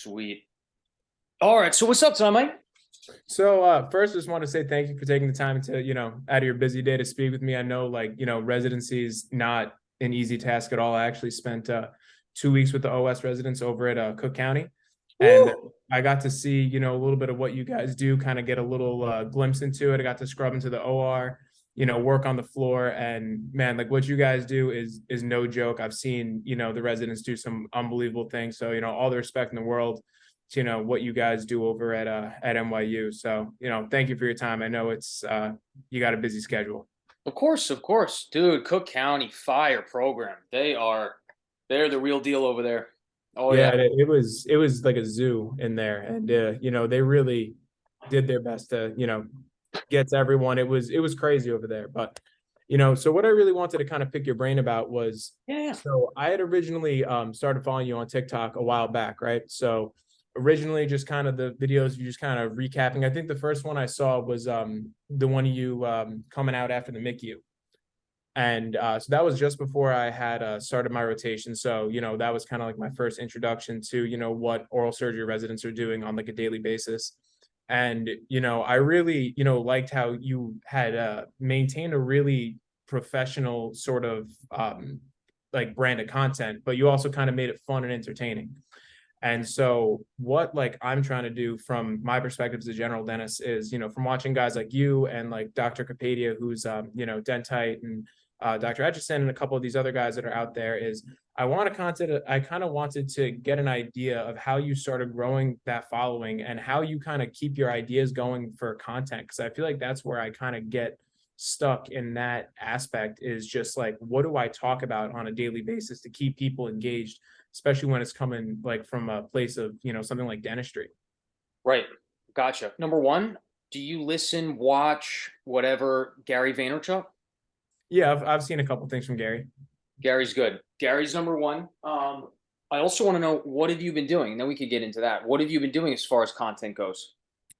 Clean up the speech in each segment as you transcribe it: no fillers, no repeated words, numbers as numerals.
Sweet. All right. So what's up, Tom, Mike? So first, just want to say thank you for taking the time to, out of your busy day to speak with me. I know, like, residency is not an easy task at all. I actually spent 2 weeks with the OS residents over at Cook County, and Woo! I got to see, a little bit of what you guys do, kind of get a little glimpse into it. I got to scrub into the OR, work on the floor, and man, like what you guys do is no joke. I've seen, the residents do some unbelievable things. So, all the respect in the world to, what you guys do over at NYU. So, thank you for your time. I know it's you got a busy schedule. Of course, dude. Cook County Fire Program. They're the real deal over there. Oh Yeah, yeah. it was like a zoo in there, and they really did their best to, get to everyone. It was crazy over there, but so what I really wanted to kind of pick your brain about was, Yeah. so I had originally started following you on TikTok a while back, right? So originally just kind of the videos you just kind of recapping. I think the first one I saw was the one of you coming out after the MICU. And so that was just before I had started my rotation. So, that was kind of like my first introduction to, what oral surgery residents are doing on like a daily basis. And, I really, liked how you had maintained a really professional sort of like brand of content, but you also kind of made it fun and entertaining. And so what like I'm trying to do from my perspective as a general dentist is, from watching guys like you and like Dr. Capadia, who's Dentite, and Dr. Etchison and a couple of these other guys that are out there, is I kind of wanted to get an idea of how you started growing that following and how you kind of keep your ideas going for content. Because I feel like that's where I kind of get stuck in that aspect, is just like, what do I talk about on a daily basis to keep people engaged, especially when it's coming like from a place of, something like dentistry. Right. Gotcha. Number one, do you listen, watch, whatever, Gary Vaynerchuk? Yeah, I've seen a couple things from Gary. Gary's good. Gary's number one. I also want to know, what have you been doing? And then we could get into that. What have you been doing as far as content goes?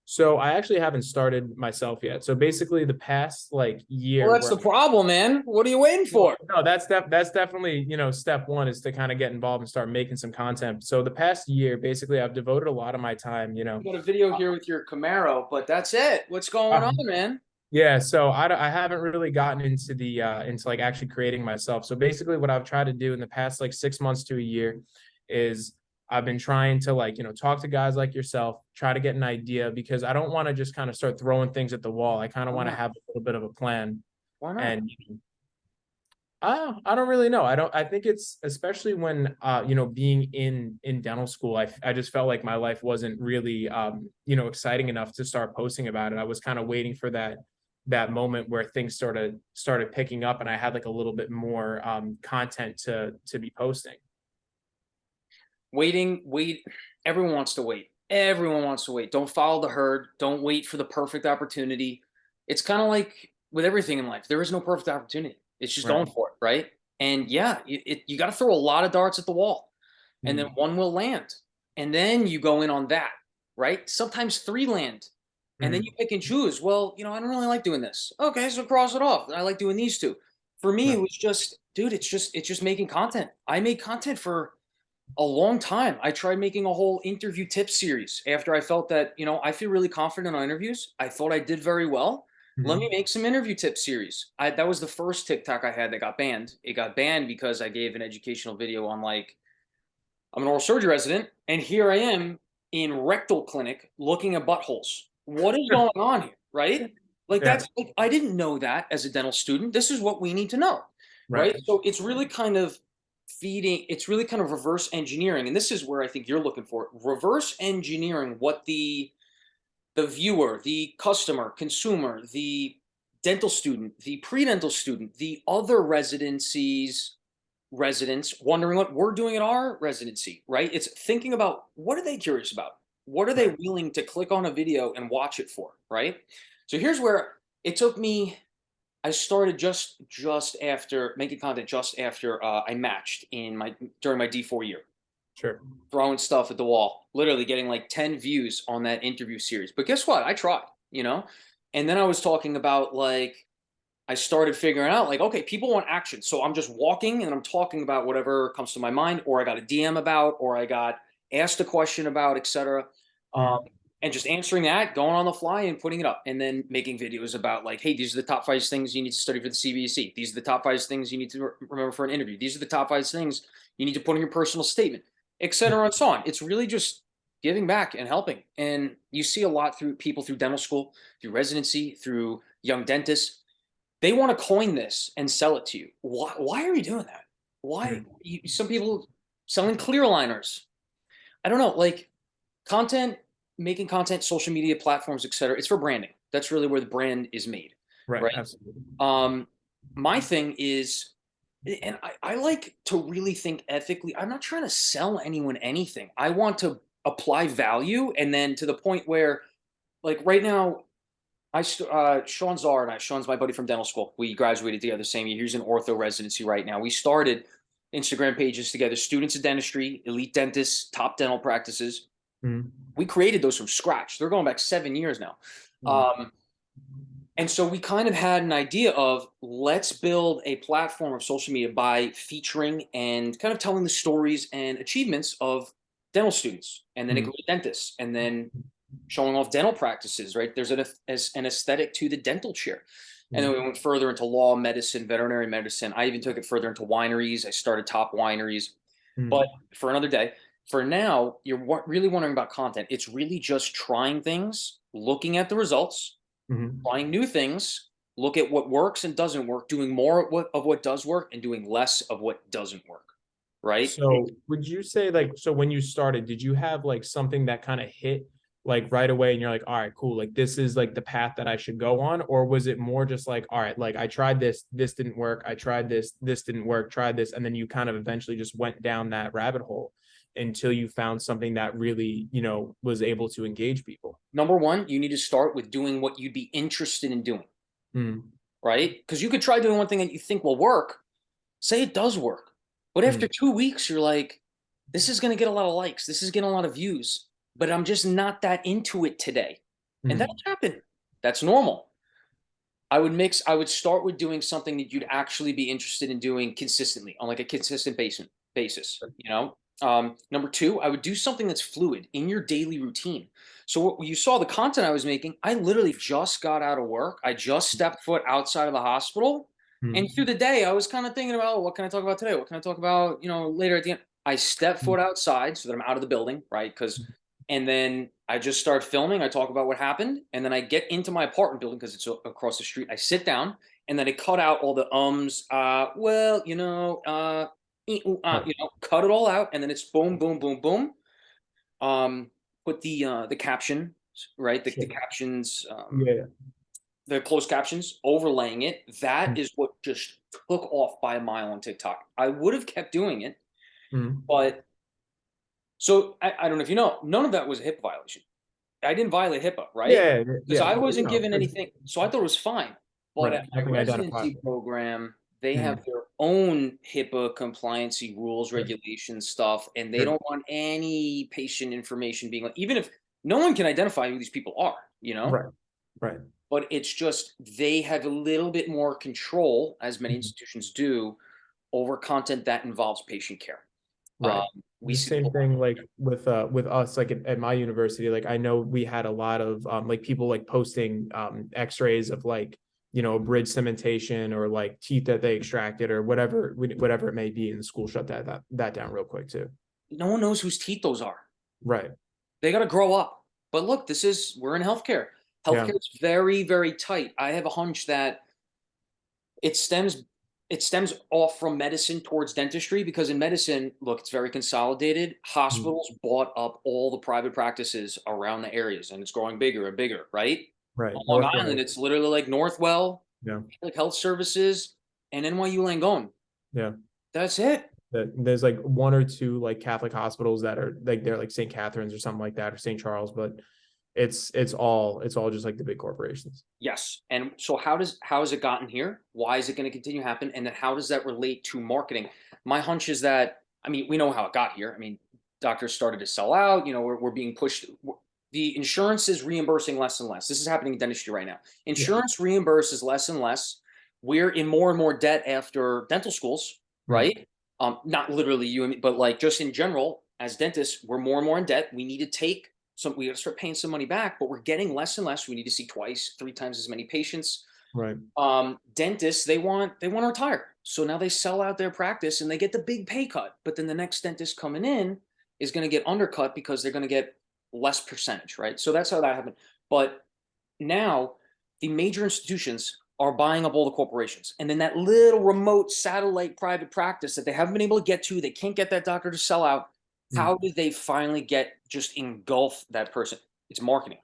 So I actually haven't started myself yet. So basically the past like Well, year that's where the problem, man. What are you waiting for? no, that's definitely, step one, is to kind of get involved and start making some content. So the past year, basically I've devoted a lot of my time, You got a video here with your Camaro, but that's it. What's going uh, on, man? yeah, so I haven't really gotten into the into like actually creating myself. So basically what I've tried to do in the past like 6 months to a year is I've been trying to, like, talk to guys like yourself, try to get an idea, because I don't want to just kind of start throwing things at the wall. I kind of Why want to not? have a little bit of a plan. Why not? And I don't really know. I think it's especially when being in dental school, I just felt like my life wasn't really exciting enough to start posting about it. I was kind of waiting for that moment where things sort of started picking up and I had like a little bit more content to be posting. Wait. Everyone wants to wait. Everyone wants to wait. Don't follow the herd. Don't wait for the perfect opportunity. It's kind of like with everything in life. There is no perfect opportunity. It's just Right. going for it, right? And yeah, you got to throw a lot of darts at the wall, and then Mhm. one will land, and then you go in on that, right? Sometimes three land, and then you Mhm. pick and choose. Well, I don't really like doing this. Okay, so cross it off. I like doing these two. For me, it Right. was just, dude, it's just making content. I made content for a long time. I tried making a whole interview tip series after I felt that, I feel really confident on interviews. I thought I did very well. Let me Mhm. make some interview tip series. That was the first TikTok I had that got banned. It got banned because I gave an educational video on, like, I'm an oral surgery resident, and here I am in rectal clinic looking at buttholes. What is going on here, right? Like, Yeah. that's like, I didn't know that as a dental student. This is what we need to know, Right. right? So it's really kind of it's really kind of reverse engineering, and this is where I think you're looking for it. Reverse engineering what the viewer, the customer, consumer, the dental student, the pre-dental student, the other residencies residents wondering what we're doing at our residency, right? It's thinking about, what are they curious about? What are they Right. willing to click on a video and watch it for, right? So here's where it took me. I started just after making content, just after I matched in my during my D4 year, Sure. throwing stuff at the wall, literally getting like 10 views on that interview series. But guess what? I tried. And then I was talking about, like, I started figuring out, like, okay, people want action. So I'm just walking and I'm talking about whatever comes to my mind, or I got a DM about, or I got asked a question about, etc. Um, Mm. and just answering that, going on the fly and putting it up, and then making videos about like, hey, these are the top 5 things you need to study for the CBSE. These are the top 5 things you need to remember for an interview. These are the top 5 things you need to put in your personal statement, etc. and so on. It's really just giving back and helping. And you see a lot through people through dental school, through residency, through young dentists. They want to coin this and sell it to you. Why are you doing that? Why? Mm. Some people selling clear aligners. I don't know, like content, making content, social media platforms, etc. It's for branding. That's really where the brand is made, Right. right? Absolutely. My thing is, and I like to really think ethically. I'm not trying to sell anyone anything. I want to apply value, and then to the point where, like right now, Sean Czar and I, Sean's my buddy from dental school. We graduated together same year. He's in ortho residency right now. We started Instagram pages together, students of dentistry, elite dentists, top dental practices. Mm. We created those from scratch. They're going back 7 years now. Mm. And so we kind of had an idea of let's build a platform of social media by featuring and kind of telling the stories and achievements of dental students, and then it Mm. goes to dentists, and then showing off dental practices, right? There's an aesthetic to the dental chair. And then Mm. we went further into law, medicine, veterinary medicine. I even took it further into wineries. I started top wineries, but Mm. for another day. For now, you're really wondering about content. It's really just trying things, looking at the results, Mhm. trying new things, look at what works and doesn't work, doing more of what does work and doing less of what doesn't work, right? So would you say like, so when you started, did you have like something that kind of hit like right away and you're like, all right, cool, like this is like the path that I should go on? Or was it more just like, all right, like I tried this didn't work. I tried this didn't work, tried this. And then you kind of eventually just went down that rabbit hole until you found something that really, was able to engage people. Number one, you need to start with doing what you'd be interested in doing, Mm. right? Because you could try doing one thing that you think will work, say it does work. But after Mm. 2 weeks, you're like, this is going to get a lot of likes. This is getting a lot of views, but I'm just not that into it today. And that'll Mm. happen. That's normal. I would start with doing something that you'd actually be interested in doing consistently on like a consistent basis. Number two, I would do something that's fluid in your daily routine. So what you saw the content I was making, I literally just got out of work. I just stepped foot outside of the hospital. And Mm. through the day, I was kind of thinking about, oh, what can I talk about today? What can I talk about, later at the end? I step Mm. foot outside so that I'm out of the building, right? And then I just start filming. I talk about what happened, and then I get into my apartment building because it's across the street. I sit down, and then I cut out all the well, Right. cut it all out, and then it's boom, boom, boom, boom. Um, put the caption, right? The Sure. captions, Yeah. the closed captions, overlaying it. That Mm. is what just took off by a mile on TikTok. I would have kept doing it, Mm. but so I don't know if you know, none of that was a HIPAA violation. I didn't violate HIPAA, right? Yeah. Because Yeah. I Well, wasn't given there's anything, so I thought it was fine. But right. at my Nothing residency identifiable. program, they have Mm. their own HIPAA compliancy rules, Sure. regulations, stuff, and they Sure. don't want any patient information being like, even if no one can identify who these people are, Right. Right. but it's just they have a little bit more control, as many Mhm. institutions do, over content that involves patient care. Um, Right. we The see that a same lot. thing like with us, like at my university, like I know we had a lot of like people like posting x-rays of like, a bridge cementation or like teeth that they extracted or whatever it may be, and the school shut that down real quick too. No one knows whose teeth those are. Right. They got to grow up. But look, we're in healthcare. Yeah. Healthcare is very, very tight. I have a hunch that it stems it stems off from medicine towards dentistry, because in medicine, look, it's very consolidated. Mm. Hospitals bought up all the private practices around the areas, and it's growing bigger and bigger, right? Right. On Long Island, Northwell. it's literally like Northwell, Yeah. like Health Services, and NYU Langone. Yeah. That's it. There's like one or two like Catholic hospitals that are like they're like St. Catherine's or something like that, or St. Charles, but it's all just like the big corporations. Yes. And so how has it gotten here? Why is it going to continue to happen? And then how does that relate to marketing? My hunch is that, I mean, we know how it got here. I mean, doctors started to sell out, we're being pushed. The insurance is reimbursing less and less. This is happening in dentistry right now. Yeah. Insurance reimburses less and less. We're in more and more debt after dental schools, Mm. right? Not literally you and me, but like just in general, as dentists, we're more and more in debt. We need to take some, we got to start paying some money back, but we're getting less and less. We need to see twice, three times as many patients. Right. Dentists, they want to retire. So now they sell out their practice and they get the big pay cut. But then the next dentist coming in is going to get undercut because they're going to get less percentage, right? So that's how that happened. But now the major institutions are buying up all the corporations. And then that little remote satellite private practice that they haven't been able to get to, they can't get that doctor to sell out. Mm. How did they finally get just engulf that person? It's marketing,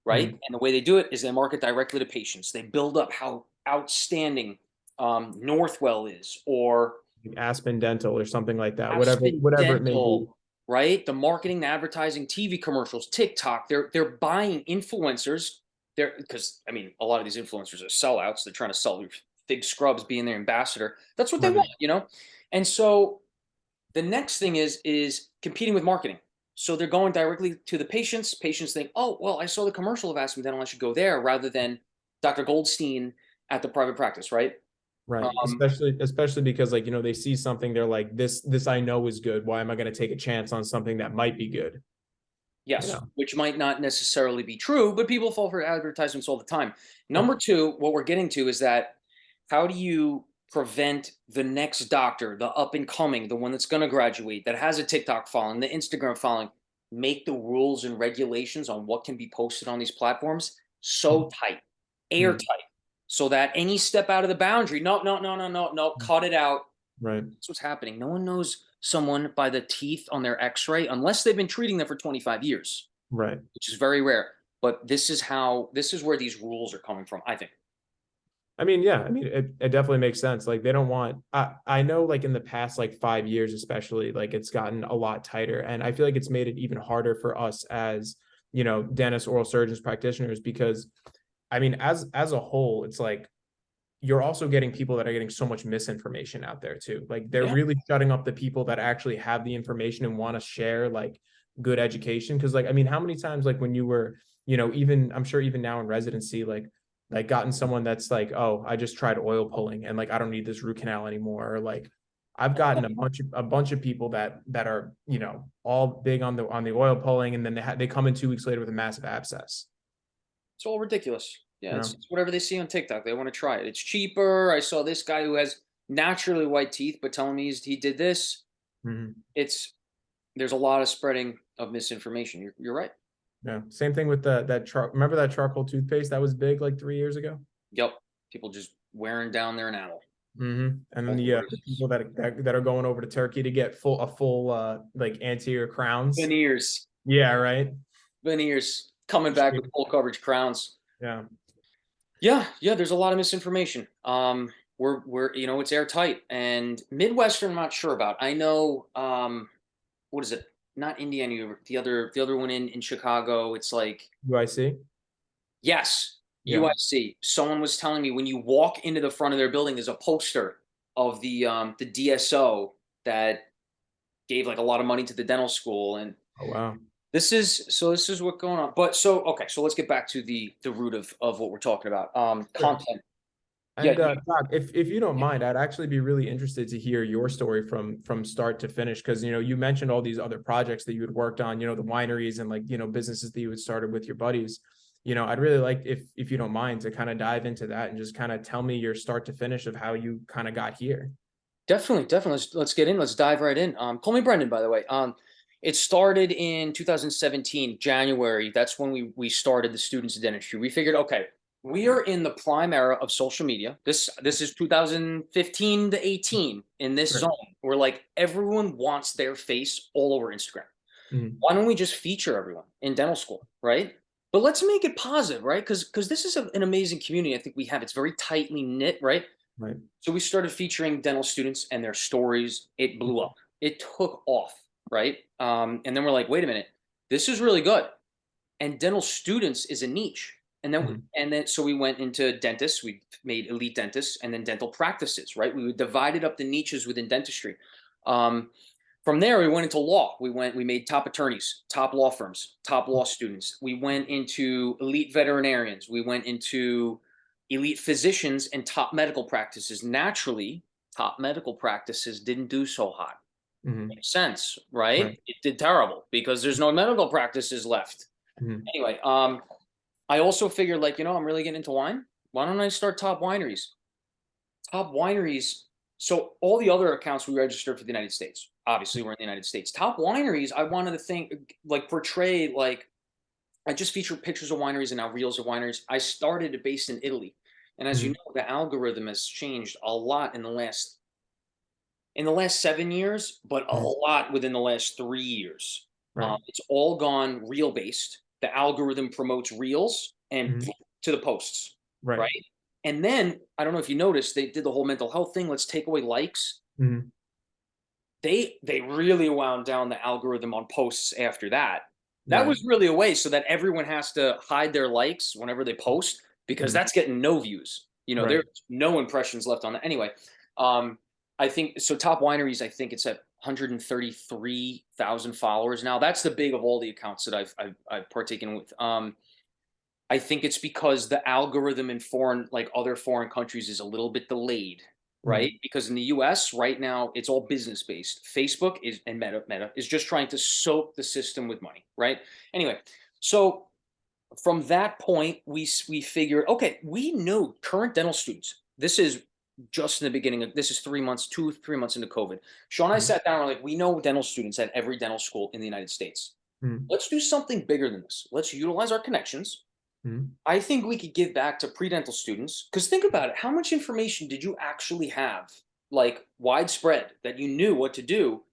right? Mm. And the way they do it is they market directly to patients. They build up how outstanding Northwell is, or Aspen Dental or something like that, Aspen whatever it may be. Dental, right? The marketing, the advertising, TV commercials, TikTok. They're buying influencers. They're, because I mean, a lot of these influencers are sellouts. They're trying to sell their big scrubs, being their ambassador. That's what they Right. want, you know. And so the next thing is competing with marketing. So they're going directly to the patients. Patients think, oh, well, I saw the commercial of Aspen Dental, I should go there, rather than Dr. Goldstein at the private practice, right? Right. Um, Especially because, like, they see something, they're like, this I know is good. Why am I going to take a chance on something that might be good? You Yes, know? which might not necessarily be true, but people fall for advertisements all the time. Number two, what we're getting to is that how do you prevent the next doctor, the up and coming, the one that's going to graduate, that has a TikTok following, the Instagram following, make the rules and regulations on what can be posted on these platforms so tight, Mm. airtight, so that any step out of the boundary, no, no, no, no, no, no, cut it out. Right. That's what's happening. No one knows someone by the teeth on their x-ray unless they've been treating them for 25 years, Right. which is very rare. But this is where these rules are coming from, I think. I mean, yeah, I mean, it definitely makes sense. Like, they don't want, I know, like, in the past, like, 5 years, especially, like, it's gotten a lot tighter. And I feel like it's made it even harder for us as, dentists, oral surgeons, practitioners, because I mean, as a whole, it's like you're also getting people that are getting so much misinformation out there too. Like, they're Yeah. really shutting up the people that actually have the information and want to share, like, good education. Cause, like, I mean, how many times, like, when you were, even, I'm sure even now in residency, like gotten someone that's like, oh, I just tried oil pulling and, like, I don't need this root canal anymore. Or, like, I've gotten a bunch of people that are, all big on the oil pulling, and then they come in 2 weeks later with a massive abscess. It's all ridiculous. Yeah, You it's, know? it's whatever they see on TikTok. They want to try it. It's cheaper. I saw this guy who has naturally white teeth, but telling me he did this. Mhm. It's There's a lot of spreading of misinformation. You're right. Yeah. Same thing with remember that charcoal toothpaste that was big like 3 years ago? Yep. People just wearing down their enamel. And then All the the braces. people that are going over to Turkey to get full like anterior crowns. Veneers. Yeah, right. Veneers coming back with Straight- full coverage crowns. Yeah. Yeah, yeah, there's a lot of misinformation. We're it's airtight, and Midwestern I'm not sure about. I know what is it? Not Indiana, the other one in Chicago. It's like, UIC. yes, Yeah. UIC. Someone was telling me when you walk into the front of their building, there's a poster of the DSO that gave like a lot of money to the dental school, and Oh, wow. this is what's going on. But so okay, so let's get back to the root of what we're talking about. Sure. Content. Yeah, And Doc, if you don't mind, I'd actually be really interested to hear your story from start to finish, because you mentioned all these other projects that you had worked on, the wineries and, like, businesses that you had started with your buddies. I'd really like, if you don't mind, to kind of dive into that and just kind of tell me your start to finish of how you kind of got here. definitely, definitely. Let's get in. Let's dive right in. Call me Brendan, by the way. It started in 2017, January. That's when we started the Students of Dentistry. We figured, okay, we are in the prime era of social media. This is 2015 to 18 in this Sure. zone where, like, everyone wants their face all over Instagram. Mhm. Why don't we just feature everyone in dental school, right? But let's make it positive, right? Because this is an amazing community. I think we have. It's very tightly knit, right? Right. So we started featuring dental students and their stories. It blew up. It took off, right? And then we're like, wait a minute, this is really good. And dental students is a niche. Mhm. So we went into dentists. We made elite dentists, and then dental practices, right? We divided up the niches within dentistry. Um, from there, we went into law. We made top attorneys, top law firms, top law students. We went into elite veterinarians. We went into elite physicians and top medical practices. Naturally, top medical practices didn't do so hot. Mhm. Makes sense, Right. right? It did terrible because there's no medical practices left. Mhm. Anyway, I also figured like, I'm really getting into wine. Why don't I start Top Wineries? Top Wineries. So all the other accounts we registered for the United States. Obviously, we're in the United States. Top Wineries, I wanted to think like portray like I just feature pictures of wineries and now reels of wineries. I started based in Italy. And as you Mhm. know, the algorithm has changed a lot in the last 7 years, but a Mhm. lot within the last 3 years. Right. It's all gone reel based. The algorithm promotes reels and Mhm. to the posts, Right. right? And then I don't know if you noticed, they did the whole mental health thing. Let's take away likes. Mhm. They really wound down the algorithm on posts after that. That Right. was really a way so that everyone has to hide their likes whenever they post because Mhm. that's getting no views. There's Right. no impressions left on that. Anyway, um, I think so. Top Wineries, I think it's at 133,000 followers now. That's the big of all the accounts that I've partaken with. I think it's because the algorithm in like other foreign countries is a little bit delayed, right? Mhm. Because in the US right now, it's all business based. Facebook is and Meta is just trying to soak the system with money, right? Anyway, so from that point, we figured, okay, we know current dental students. This is just in the beginning of this is 3 months, 2, 3 months into COVID. Sean and I Mhm. sat down and we're like, we know dental students at every dental school in the United States. Mhm. Let's do something bigger than this. Let's utilize our connections. Mhm. I think we could give back to pre-dental students because think about it. How much information did you actually have, like widespread, that you knew what to do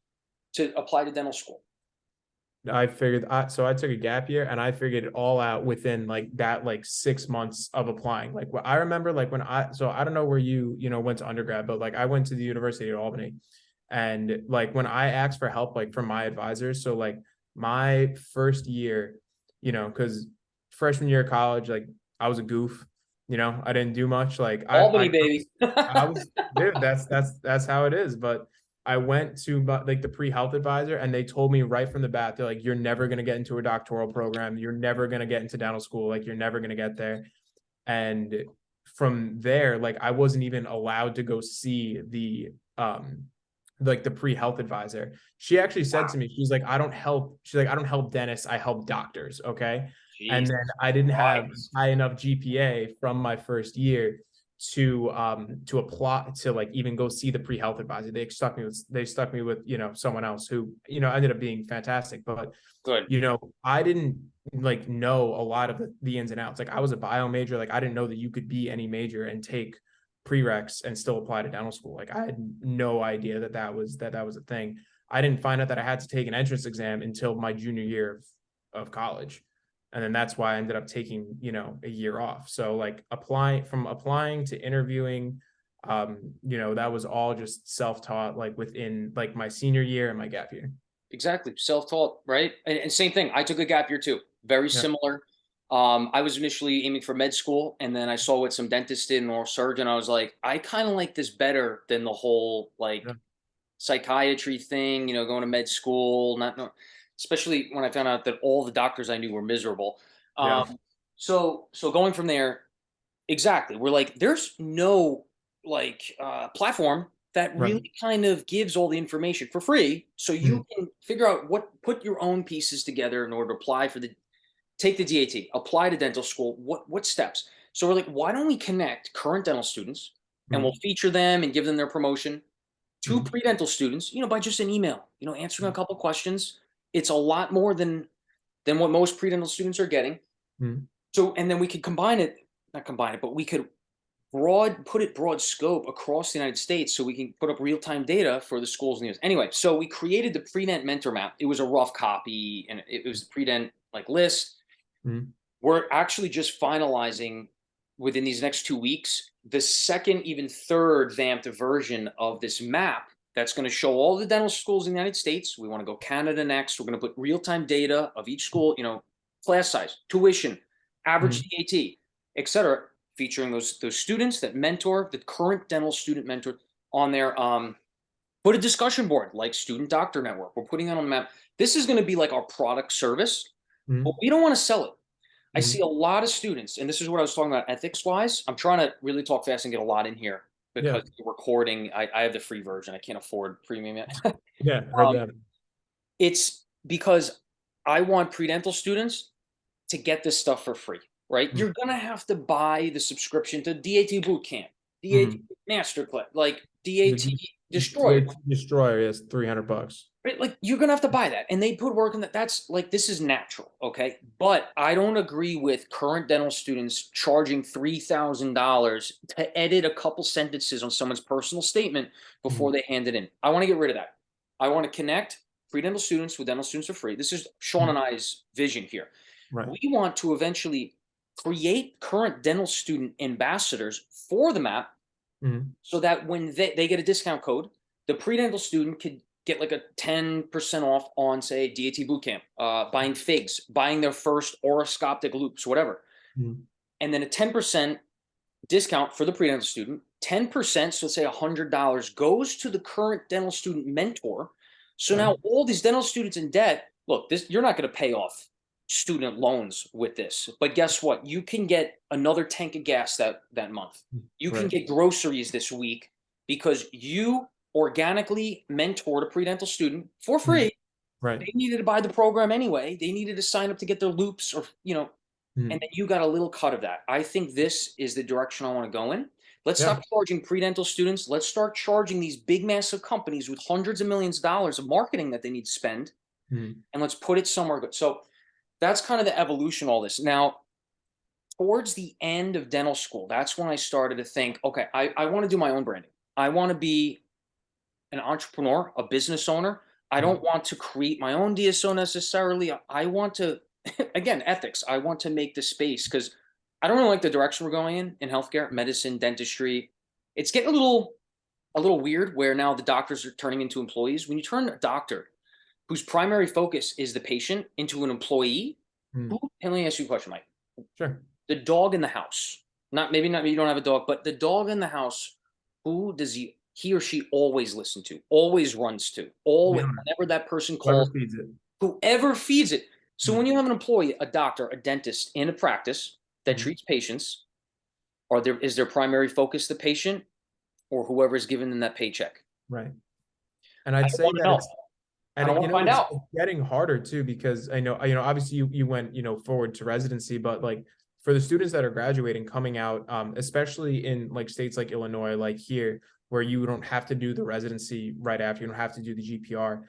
to apply to dental school? So I took a gap year and I figured it all out within like that, like 6 months of applying. Like what I remember, like so I don't know where you went to undergrad, but like I went to the University of Albany. And like when I asked for help, like from my advisors, so like my first year, because freshman year of college, like I was a goof, I didn't do much. Like Albany, baby. I was, dude, that's how it is. But I went to like the pre-health advisor and they told me right from the bat, they're like, you're never gonna get into a doctoral program, you're never gonna get into dental school, like you're never gonna get there. And from there, like I wasn't even allowed to go see the pre-health advisor. She actually said to me, she's like, I don't help dentists, I help doctors. Okay. And then Jesus I didn't have Christ. high enough GPA from my first year to apply to like even go see the pre-health advisor. They stuck me with someone else who ended up being fantastic. But Good. I didn't like know a lot of the ins and outs. Like I was a bio major, like I didn't know that you could be any major and take prereqs and still apply to dental school. Like I had no idea that was a thing. I didn't find out that I had to take an entrance exam until my junior year of college. And then that's why I ended up taking, a year off. So like applying to interviewing, that was all just self-taught, like within like my senior year and my gap year. Exactly. Self-taught, right? And same thing. I took a gap year too. Very Yeah. similar. I was initially aiming for med school, and then I saw what some dentists did and oral surgeon. I was like, I kind of like this better than the whole Yeah. like psychiatry thing, going to med school, not no, especially when I found out that all the doctors I knew were miserable. Yeah. So going from there, exactly. We're like, there's no like platform that Right. really kind of gives all the information for free, so you Mhm. can figure out put your own pieces together in order to apply for the take the DAT, apply to dental school. What steps? So we're like, why don't we connect current dental students and we'll Mhm. feature them and give them their promotion to Mhm. pre-dental students, by just an email, answering a couple questions. It's a lot more than what most pre-dental students are getting. Mhm. So, and then we could combine it, not combine it, but we could put it broad scope across the United States so we can put up real-time data for the schools in the US. Anyway, so we created the pre-dent mentor map. It was a rough copy and it was the pre-dent like list. Mhm. We're actually just finalizing within these next 2 weeks the second, even third vamped version of this map that's going to show all the dental schools in the United States. We want to go Canada next. We're going to put real-time data of each school, class size, tuition, average Mhm. DAT, et cetera, featuring those students that mentor, the current dental student mentor on there. Put a discussion board like Student Doctor Network. We're putting that on the map. This is going to be like our product service, but Mhm. we don't want to sell it. I see Mhm. a lot of students, and this is what I was talking about ethics wise. I'm trying to really talk fast and get a lot in here. Yeah. because the recording, I have the free version. I can't afford premium yet. Yeah. Heard Um, that. it's because I want pre-dental students to get this stuff for free, right? Mm. You're gonna have to buy the subscription to DAT Bootcamp, DAT Mhm. Masterclass, like The DAT Destroyer. DH Destroyer is $300. Right? Like you're gonna have to buy that, and they put work in that. That's like this is natural, okay? But I don't agree with current dental students charging $3,000 to edit a couple sentences on someone's personal statement before Mhm. they hand it in. I want to get rid of that. I want to connect pre-dental students with dental students for free. This is Sean and Mhm. I's vision here. Right. We want to eventually create current dental student ambassadors for the map Mhm. so that when they get a discount code, the pre-dental student could get like a 10% off on, say, DAT Bootcamp, buying figs, buying their first oroscopic loops, whatever. Mhm. And then a 10% discount for the pre-dental student. 10%, so let's say $100 goes to the current dental student mentor. So Okay. now all these dental students in debt, look, this you're not going to pay off student loans with this. But guess what? You can get another tank of gas that month. You can Right. get groceries this week because you organically mentored a pre-dental student for Mhm. free. Right. They needed to buy the program anyway. They needed to sign up to get their loops or, and Mhm. then you got a little cut of that. I think this is the direction I want to go in. Let's Yeah. stop charging pre-dental students. Let's start charging these big, massive companies with hundreds of millions of dollars of marketing that they need to spend, Mhm. and let's put it somewhere good. So that's kind of the evolution of all this. Now, towards the end of dental school, that's when I started to think, okay, I want to do my own branding. I want to be an entrepreneur, a business owner. I don't Mhm. want to create my own DSO necessarily. I want to, again, ethics. I want to make the space because I don't really like the direction we're going in healthcare, medicine, dentistry. It's getting a little weird where now the doctors are turning into employees. When you turn a doctor whose primary focus is the patient into an employee, who, Mhm. and let me ask you a question, Mike. Sure. The dog in the house, not you don't have a dog, but the dog in the house, who does he or she always listen to, always runs to, The always, owner, whenever that person whoever calls, feeds it. whoever feeds it. So when Mhm. you have an employee, a doctor, a dentist in a practice that Mhm. treats patients, is their primary focus the patient or whoever is giving them that paycheck? Right. And I I'd don't say want to that know. I don't want to find it's out. getting harder too, because I know, obviously you went, forward to residency, but like for the students that are graduating, coming out, especially in like states like Illinois, like here, where you don't have to do the residency right after, you don't have to do the GPR.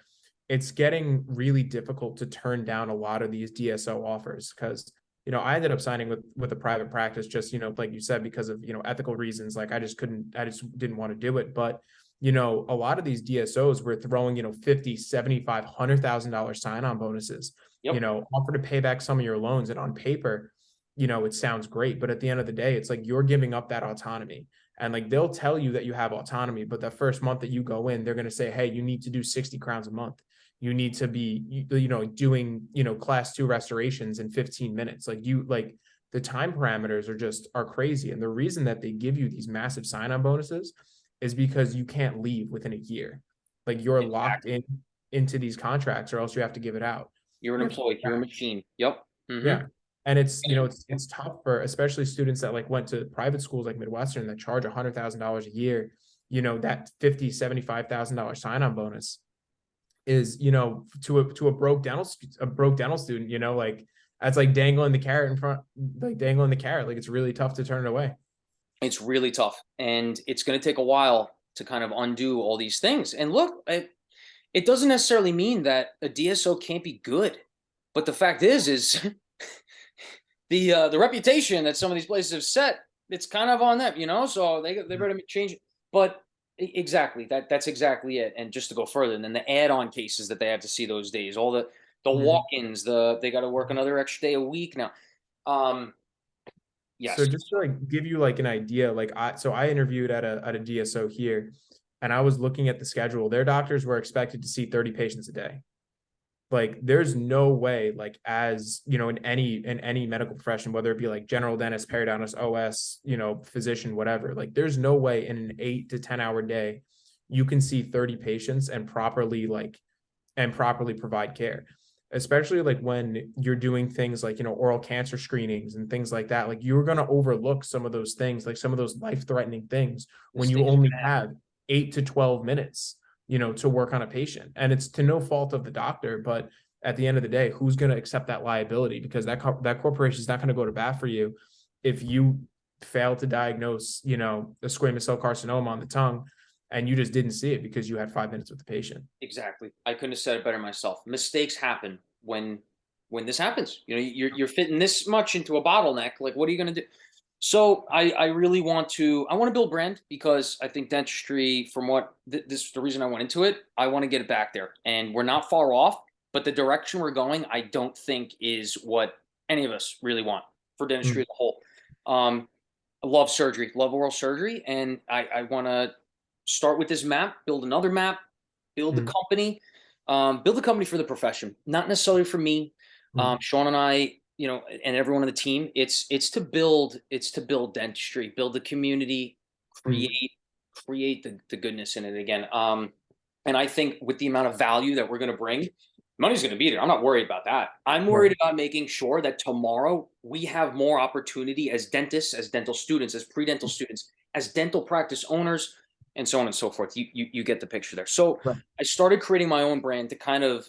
It's getting really difficult to turn down a lot of these DSO offers because, I ended up signing with a private practice just, like you said, because of, ethical reasons. Like I just didn't want to do it. But a lot of these DSOs were throwing, 50, 75, $100,000 sign-on bonuses, Yep. offer to pay back some of your loans. And on paper, it sounds great, but at the end of the day, it's like you're giving up that autonomy. And like they'll tell you that you have autonomy, but the first month that you go in, they're going to say, hey, you need to do 60 crowns a month. You need to be, doing, class 2 restorations in 15 minutes. Like the time parameters are crazy. And the reason that they give you these massive sign-on bonuses is because you can't leave within a year. Like you're locked Exactly. in into these contracts or else you have to give it out. You're an You have to employee. You're a machine. Yep. Yeah. Mm-hmm. And it's tough for especially students that like went to private schools like Midwestern that charge $100,000 a year, that 50, $75,000 sign-on bonus is, to a broke dental student, like that's like dangling the carrot in front, like dangling the carrot. Like it's really tough to turn it away. It's really tough, and it's going to take a while to kind of undo all these things. And look, it doesn't necessarily mean that a DSO can't be good, but the fact is the reputation that some of these places have set, it's kind of on them. So they better change it. But exactly that's exactly it. And just to go further, and then the add-on cases that they have to see those days, all the Mhm. walk-ins, they got to work another extra day a week now. Um, So yes. just to like give you like an idea, like I interviewed at a DSO here, and I was looking at the schedule. Their doctors were expected to see 30 patients a day. Like there's no way, like as in any medical profession, whether it be like general dentist, periodontist, OS, physician, whatever, like there's no way in an 8 to 10 hour day you can see 30 patients and properly provide care. especially like when you're doing things like, oral cancer screenings and things like that. Like you're going to overlook some of those things, like some of those life-threatening things when you Mistakes only are bad. have 8 to 12 minutes, to work on a patient. And it's to no fault of the doctor, but at the end of the day, who's going to accept that liability? Because that corporation is not going to go to bat for you if you fail to diagnose, a squamous cell carcinoma on the tongue and you just didn't see it because you had 5 minutes with the patient. Exactly. I couldn't have said it better myself. Mistakes happen when this happens. You're fitting this much into a bottleneck. Like, what are you going to do? So I really want to build brand, because I think dentistry, from what this is the reason I went into it. I want to get it back there, and we're not far off. But the direction we're going, I don't think is what any of us really want for dentistry Mm, as a whole. I love surgery, love oral surgery, and I want to start with this map, build another map, build the mm, company, build a company for the profession, not necessarily for me. mm, Sean and I, and everyone on the team, it's to build dentistry, build the community, mm. create the goodness in it again. And I think with the amount of value that we're going to bring, money's going to be there. I'm not worried about that. I'm Right. worried about making sure that tomorrow we have more opportunity as dentists, as dental students, as pre-dental students, as dental practice owners, and so on and so forth. You get the picture there. So Right. I started creating my own brand to kind of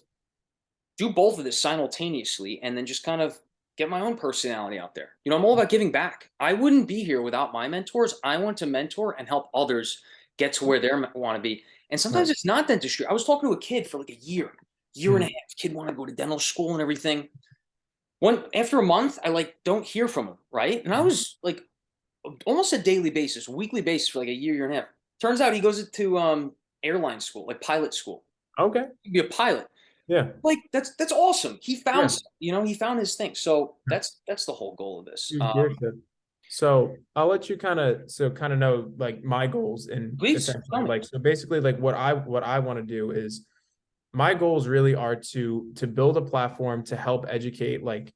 do both of this simultaneously, and then just kind of get my own personality out there. I'm all about giving back. I wouldn't be here without my mentors. I want to mentor and help others get to where they want to be. And sometimes Right. it's not dentistry. I was talking to a kid for like a year and a Mm, half. Kid wanted to go to dental school and everything. One After a month, I like don't hear from him, right? And I mm. was like almost a daily basis, weekly basis for like a year and a half. Turns out he goes to airline school, like pilot school. Okay. He'd be a pilot. Yeah. Like, that's awesome. He found Yeah. something, he found his thing. So that's the whole goal of this. Huge leadership. So I'll let you kind of know like my goals, and Please tell essentially me. like, so basically like what I want to do is, my goals really are to build a platform to help educate, like,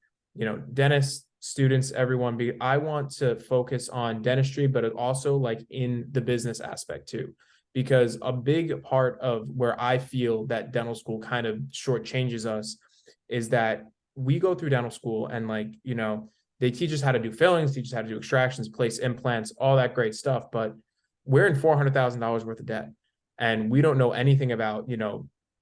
dentists, students, everyone. I want to focus on dentistry, but it also like in the business aspect too, because a big part of where I feel that dental school kind of shortchanges us is that we go through dental school and, like, they teach us how to do fillings, teach us how to do extractions, place implants, all that great stuff, but we're in $400,000 worth of debt, and we don't know anything about,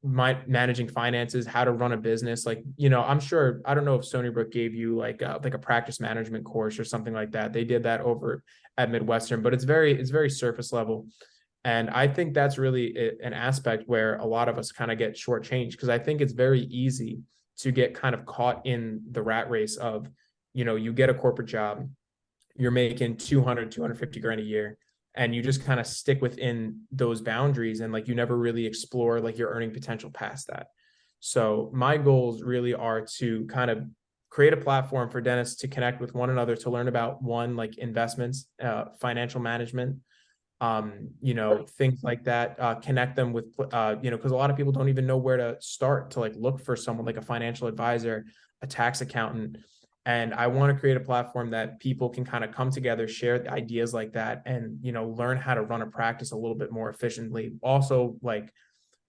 managing finances, how to run a business. Like, I'm sure, I don't know if Stony Brook gave you like a practice management course or something like that. They did that over at Midwestern, but it's very surface level. And I think that's really an aspect where a lot of us kind of get shortchanged, because I think it's very easy to get kind of caught in the rat race of, you get a corporate job, you're making 250 grand a year, and you just kind of stick within those boundaries, and like you never really explore like your earning potential past that. So my goals really are to kind of create a platform for dentists to connect with one another, to learn about, one, like investments, financial management, things like that, connect them with, because a lot of people don't even know where to start to like look for someone like a financial advisor, a tax accountant. And I want to create a platform that people can kind of come together, share ideas like that, and, learn how to run a practice a little bit more efficiently. Also, like,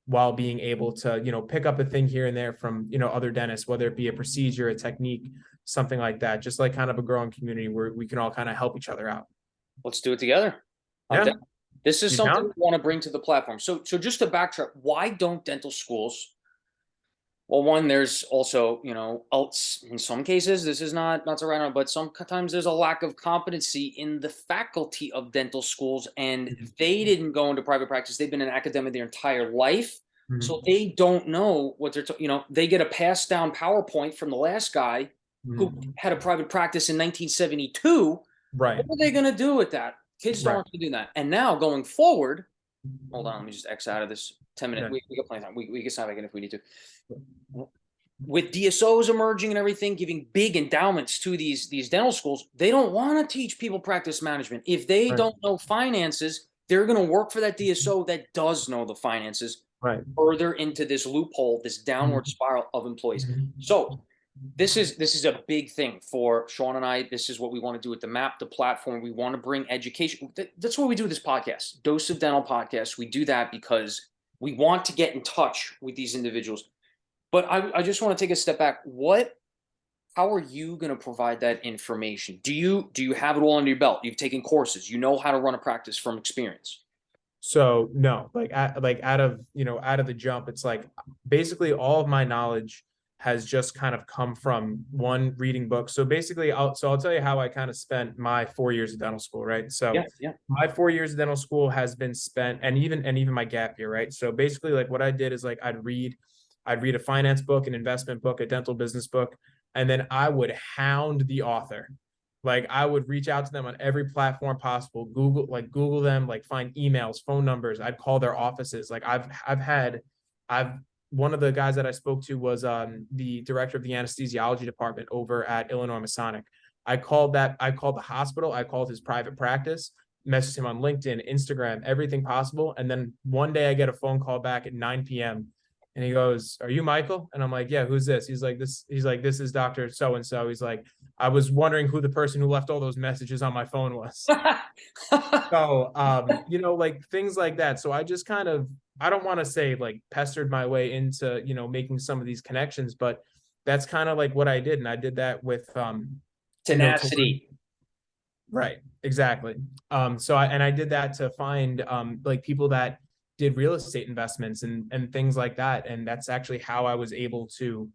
while being able to, pick up a thing here and there from, other dentists, whether it be a procedure, a technique, something like that, just like kind of a growing community where we can all kind of help each other out. Let's do it together. I'm Yeah. down. This is You something down? we want to bring to the platform. So just to backtrack, why don't dental schools? Well, one, there's also, in some cases, this is not to write on, but sometimes there's a lack of competency in the faculty of dental schools, and they didn't go into private practice. They've been in academia their entire life. So Mhm. they don't know what they get a passed down PowerPoint from the last guy who Mhm. had a private practice in 1972. Right. What are they going to do with that? Kids don't Right. want to do that. And now going forward, hold on, let me just X out of this 10 minute. Yeah. We got plenty of time. We can sign back in if we need to. With DSOs emerging and everything, giving big endowments to these dental schools, they don't want to teach people practice management. If they Right. don't know finances, they're going to work for that DSO that does know the finances, Right. further into this loophole, this downward Mhm. spiral of employees. Mhm. So this is a big thing for Sean and I. This is what we want to do with the map, the platform. We want to bring education. That's what we do with this podcast, Dose of Dental Podcast. We do that because we want to get in touch with these individuals. But I just want to take a step back. How are you going to provide that information? Do you have it all under your belt? You've taken courses. You know how to run a practice from experience. So no, like out of, out of the jump, it's like basically all of my knowledge has just kind of come from one, reading books. So basically I'll tell you how I kind of spent my 4 years of dental school, right? So Yeah, yeah. my 4 years of dental school has been spent, and even my gap year, right? So basically like what I did is like I'd read a finance book, an investment book, a dental business book, and then I would hound the author. Like I would reach out to them on every platform possible, Google them, like find emails, phone numbers. I'd call their offices. Like I've one of the guys that I spoke to was the director of the anesthesiology department over at Illinois Masonic. I called the hospital, I called his private practice, messaged him on LinkedIn, Instagram, everything possible. And then one day I get a phone call back at 9 p.m. And he goes, "Are you Michael?" And I'm like, "Yeah, who's this?" He's like, "This is Dr. So and so." He's like, "I was wondering who the person who left all those messages on my phone was." So, like things like that. So I just kind of, I don't want to say like pestered my way into, making some of these connections, but that's kind of like what I did. And I did that with, to Tenacity. right, exactly. I did that to find like people that did real estate investments and things like that. And that's actually how I was able to,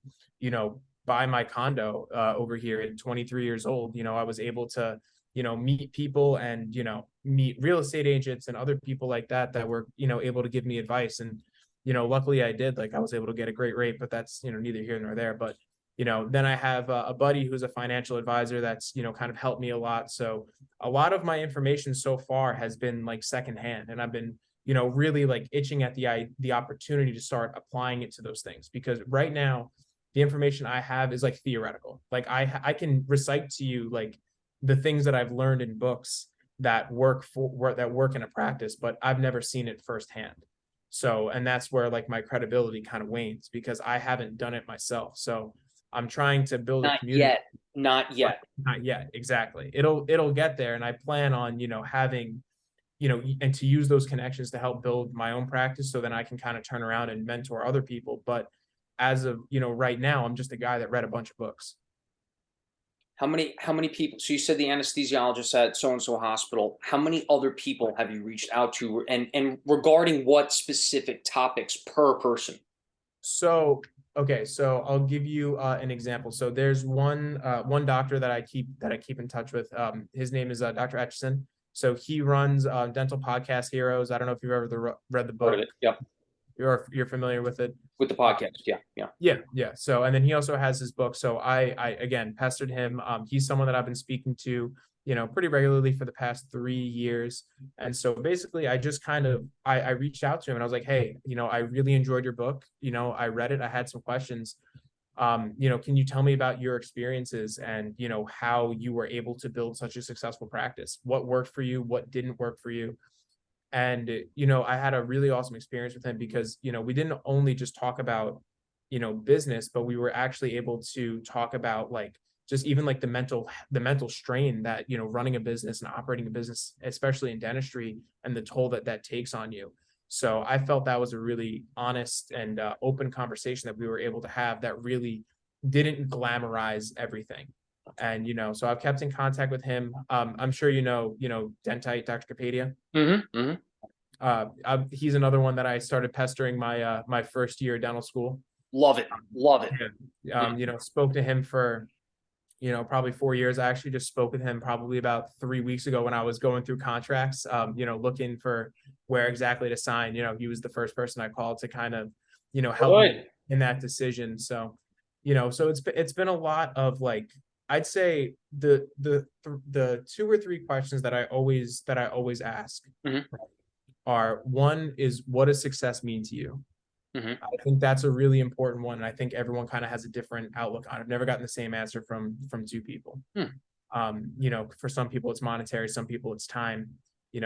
buy my condo over here at 23 years old. I was able to, meet people and, meet real estate agents and other people like that that were, able to give me advice. And, luckily I did. Like I was able to get a great rate, but that's, neither here nor there. But then I have a buddy who's a financial advisor that's, kind of helped me a lot. So a lot of my information so far has been like secondhand, and I've been, really like itching at the opportunity to start applying it to those things, because right now the information I have is like theoretical. Like I can recite to you like the things that I've learned in books that work in a practice, but I've never seen it firsthand. So, and that's where like my credibility kind of wanes because I haven't done it myself. So I'm trying to build a Not community, yet. Not but yet. not yet. Exactly. It'll get there. And I plan on, having, and to use those connections to help build my own practice so then I can kind of turn around and mentor other people. But as of, right now, I'm just a guy that read a bunch of books. How many people? So you said the anesthesiologist at so and so hospital. How many other people have you reached out to, and regarding what specific topics per person? So, okay, so I'll give you an example. So there's one doctor that I keep in touch with. His name is Dr. Etchison. So he runs Dental Podcast Heroes. I don't know if you've ever read the Heard of book. it? Yep. You're familiar with it. With the Uh, podcast. Yeah, yeah. yeah, yeah. So, and then he also has his book. So I again pestered him. He's someone that I've been speaking to, pretty regularly for the past 3 years. And so basically, I just kind of I reached out to him and I was like, hey, I really enjoyed your book. I read it. I had some questions. Can you tell me about your experiences and how you were able to build such a successful practice? What worked for you? What didn't work for you? And I had a really awesome experience with him because we didn't only just talk about business, but we were actually able to talk about like just even like the mental strain that running a business and operating a business, especially in dentistry, and the toll that that takes on you. So I felt that was a really honest and open conversation that we were able to have that really didn't glamorize everything. And so I've kept in contact with him. I'm sure Dentite, Dr. Capadia. Mm-hmm. Mm-hmm. He's another one that I started pestering my first year of dental school. Love it. Love it. Yeah. Spoke to him for probably 4 years. I actually just spoke with him probably about 3 weeks ago when I was going through contracts, looking for where exactly to sign. He was the first person I called to kind of help me Good. in that decision. So so it's been a lot of like, I'd say the two or three questions that I always ask Mm-hmm. are, one is, what does success mean to you? Mm-hmm. I think that's a really important one. And I think everyone kind of has a different outlook on it. I've never gotten the same answer from two people. Hmm. For some people it's monetary, some people it's time.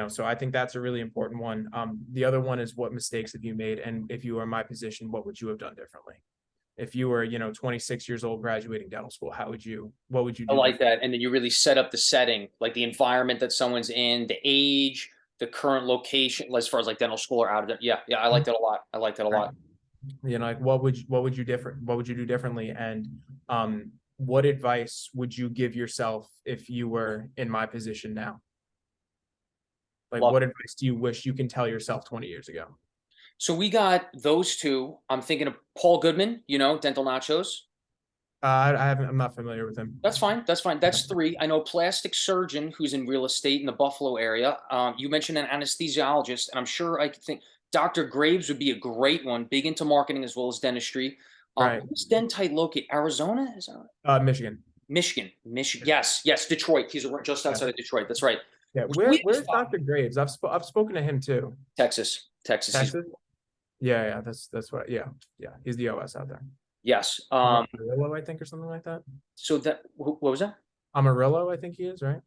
So I think that's a really important one. The other one is, what mistakes have you made? And if you were in my position, what would you have done differently? If you were, 26 years old, graduating dental school, what would you I do like differently? that. And then you really set up the setting, like the environment that someone's in, the age, the current location, as far as like dental school or out of it. Yeah, yeah. I like that a lot. I like that a Right. lot. You know, like what would you do differently? And what advice would you give yourself if you were in my position now? Like, Love what it. advice do you wish you can tell yourself 20 years ago? So we got those two. I'm thinking of Paul Goodman, Dental Nachos. I haven't. I'm not familiar with him. That's fine. That's fine. That's three. I know plastic surgeon who's in real estate in the Buffalo area. You mentioned an anesthesiologist, and I'm sure I could think Dr. Graves would be a great one. Big into marketing as well as dentistry. Right. Who's Dentite located? Arizona? Is that right? Michigan. Michigan. Michigan. Yes. Yes. Detroit. He's just Yeah. outside of Detroit. That's right. Yeah. So we have Where's Dr. Graves? I've spoken to him too. Texas. Texas. Texas. Yeah. Yeah. That's what. Yeah. Yeah. He's the OS out there. Yes. Amarillo, I think, or something like that. So what was that? Amarillo, I think he is, right?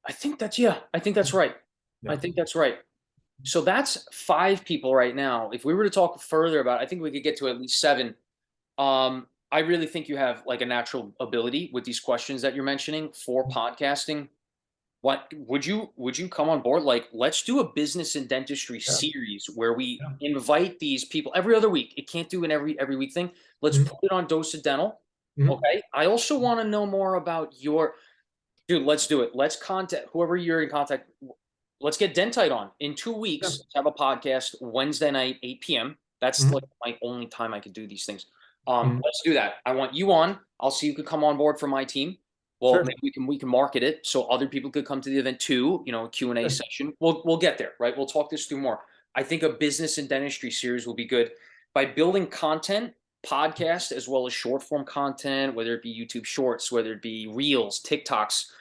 I think that's yeah. I think that's right. I Yeah. think that's right. So that's five people right now. If we were to talk further about it, I think we could get to at least seven. I really think you have like a natural ability with these questions that you're mentioning for podcasting. What would you come on board? Like, let's do a business and dentistry Yeah. series where we Yeah. invite these people every other week. It can't do an every week thing. Let's Mhm. put it on Dose of Dental. Mhm. Okay. I also want to know more about your dude. Let's do it. Let's contact whoever you're in contact. Let's get Dentite on in 2 weeks. Yeah. Let's have a podcast Wednesday night, 8 p.m. That's like Mhm. my only time I could do these things. Mhm. Let's do that. I want you on. I'll see you could come on board for my team. Well, Sure. maybe we can market it so other people could come to the event too. A Q&A Sure. session. We'll get there, right? We'll talk this through more. I think a business and dentistry series will be good by building content, podcast as well as short form content, whether it be YouTube Shorts, whether it be Reels, TikToks.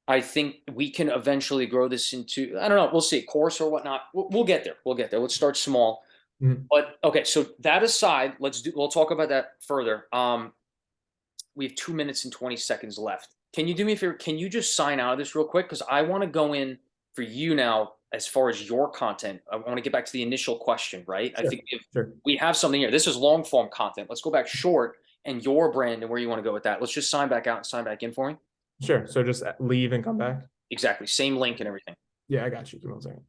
I think we can eventually grow this into, I don't know, we'll see, course or whatnot. We'll get there. We'll get there. Let's start small. Mhm. But okay, so that aside, we'll talk about that further. We have 2 minutes and 20 seconds left. Can you do me a favor? Can you just sign out of this real quick? Because I want to go in for you now as far as your content. I want to get back to the initial question, right? I Sure. think if Sure. we have something here, this is long form content. Let's go back short and your brand and where you want to go with that. Let's just sign back out and sign back in for me. Sure. So just leave and come back. Exactly. Same link and everything. Yeah, I got you. Give me 1 second.